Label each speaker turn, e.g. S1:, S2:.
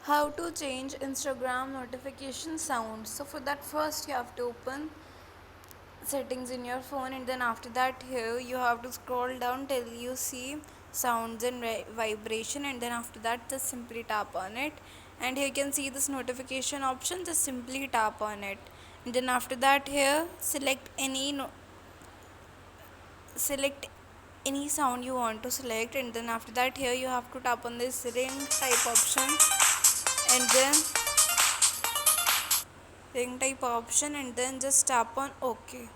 S1: How to change Instagram notification sound. So for that, first you have to open settings in your phone, and then after that here you have to scroll down till you see sounds and vibration, and then after that just simply tap on it, and here you can see this notification option. Just simply tap on it, and then after that here select any sound you want to select, and then after that here you have to tap on this ring type option, and then ring type option, and then just tap on OK.